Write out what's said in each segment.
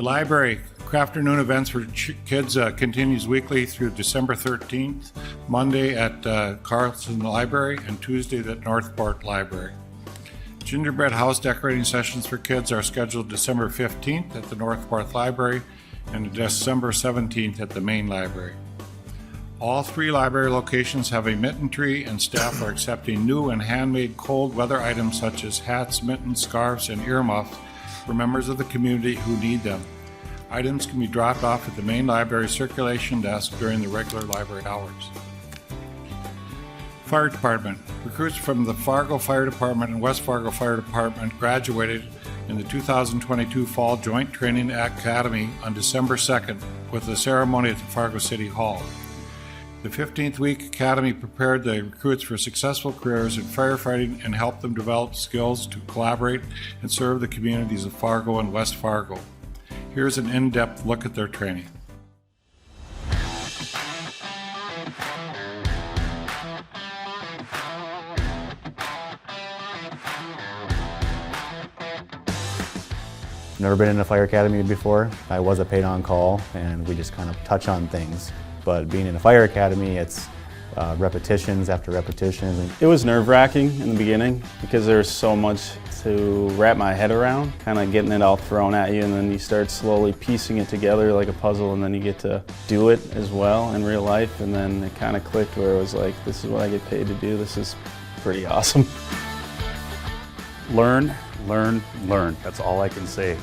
library afternoon events for kids continues weekly through December 13th, Monday at Carlson Library and Tuesday at Northport Library. Gingerbread house decorating sessions for kids are scheduled December 15th at the Northport Library and December 17th at the main library. All 3 library locations have a mitten tree, and staff are accepting new and handmade cold weather items such as hats, mittens, scarves, and earmuffs for members of the community who need them. Items can be dropped off at the main library circulation desk during the regular library hours. Fire Department. Recruits from the Fargo Fire Department and West Fargo Fire Department graduated in the 2022 Fall Joint Training Academy on December 2nd with a ceremony at the Fargo City Hall. The 15th week academy prepared the recruits for successful careers in firefighting and helped them develop skills to collaborate and serve the communities of Fargo and West Fargo. Here's an in-depth look at their training. Never been in a fire academy before. I was a paid on call and we just kind of touch on things. But being in a fire academy, it's repetitions after repetitions. It was nerve-wracking in the beginning because there's so much to wrap my head around, kind of getting it all thrown at you, and then you start slowly piecing it together like a puzzle, and then you get to do it as well in real life, and then it kind of clicked where it was like, this is what I get paid to do. This is pretty awesome. Learn, learn, learn. That's all I can say.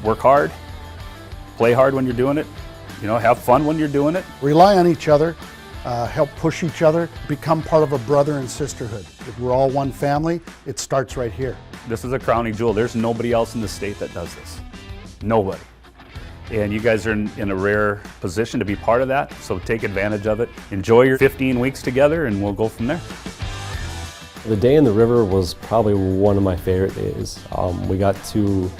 Work hard, play hard when you're doing it, have fun when you're doing it. Rely on each other, help push each other, become part of a brother and sisterhood. If we're all one family, it starts right here. This is a crowning jewel. There's nobody else in the state that does this. Nobody. And you guys are in a rare position to be part of that, so take advantage of it. Enjoy your 15 weeks together and we'll go from there. The day in the river was probably one of my favorite days. We got to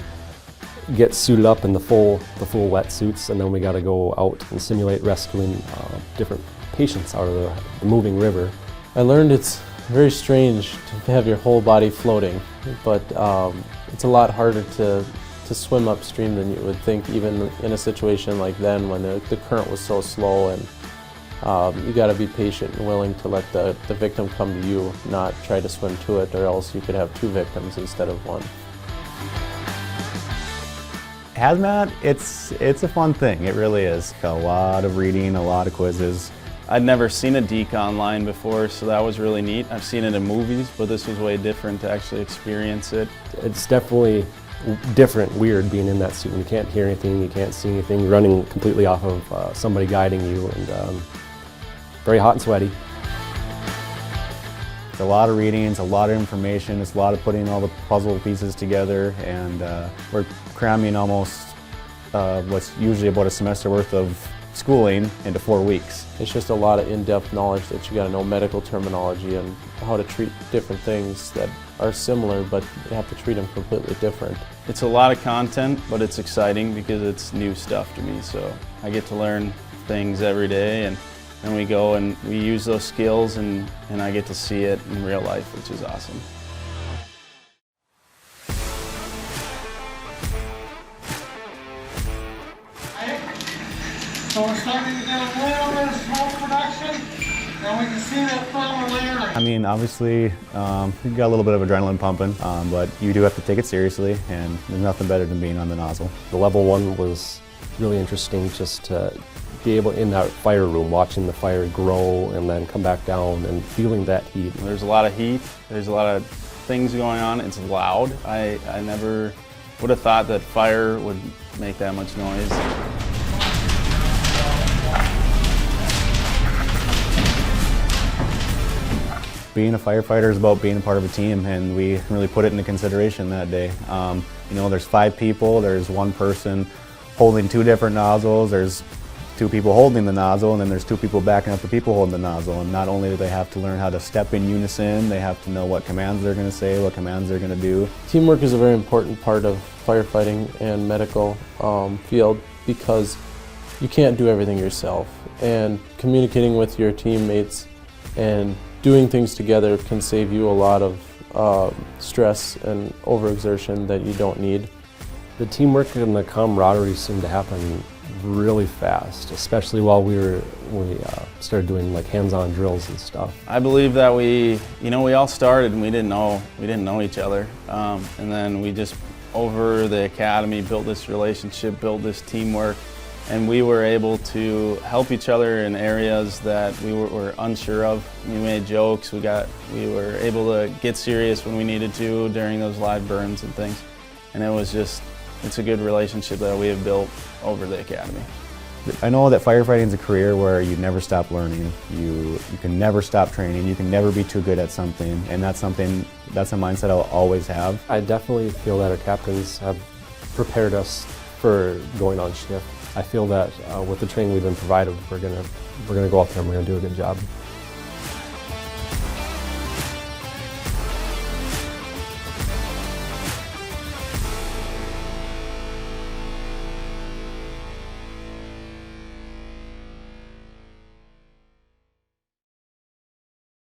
get suited up in the full wetsuits, and then we got to go out and simulate rescuing different patients out of the moving river. I learned it's very strange to have your whole body floating, but it's a lot harder to swim upstream than you would think, even in a situation like then when the current was so slow, and you got to be patient and willing to let the victim come to you, not try to swim to it, or else you could have 2 victims instead of 1. Hazmat, it's a fun thing. It really is. A lot of reading, a lot of quizzes. I'd never seen a decon line before, so that was really neat. I've seen it in movies, but this was way different to actually experience it. It's definitely different, weird being in that suit. You can't hear anything, you can't see anything, you're running completely off of somebody guiding you, and very hot and sweaty. It's a lot of readings, a lot of information, it's a lot of putting all the puzzle pieces together, and we're cramming almost what's usually about a semester worth of schooling into 4 weeks. It's just a lot of in-depth knowledge that you got to know medical terminology and how to treat different things that are similar, but you have to treat them completely different. It's a lot of content, but it's exciting because it's new stuff to me, so I get to learn things every day, and then we go and we use those skills, and I get to see it in real life, which is awesome. So we're starting to get a little bit of smoke production, and we can see that funnel layer. I mean, obviously, you got a little bit of adrenaline pumping, but you do have to take it seriously, and there's nothing better than being on the nozzle. The level 1 was really interesting, just to be able in that fire room, watching the fire grow and then come back down and feeling that heat. There's a lot of heat, there's a lot of things going on, it's loud. I never would have thought that fire would make that much noise. Being a firefighter is about being a part of a team, and we really put it into consideration that day. There's 5 people, there's 1 person holding 2 different nozzles, there's 2 people holding the nozzle, and then there's 2 people backing up the people holding the nozzle. And not only do they have to learn how to step in unison, they have to know what commands they're going to say, what commands they're going to do. Teamwork is a very important part of firefighting and medical field, because you can't do everything yourself, and communicating with your teammates and doing things together can save you a lot of stress and overexertion that you don't need. The teamwork and the camaraderie seemed to happen really fast, especially while we started doing like hands-on drills and stuff. I believe that we all started and we didn't know each other, and then we just over the academy built this relationship, built this teamwork, and we were able to help each other in areas that we were unsure of. We made jokes. We were able to get serious when we needed to during those live burns and things, and it's a good relationship that we have built over the academy. I know that firefighting is a career where you never stop learning. You can never stop training. You can never be too good at something, and that's a mindset I'll always have. I definitely feel that our captains have prepared us for going on shift. I feel that with the training we've been provided, we're gonna go out there and we're gonna do a good job.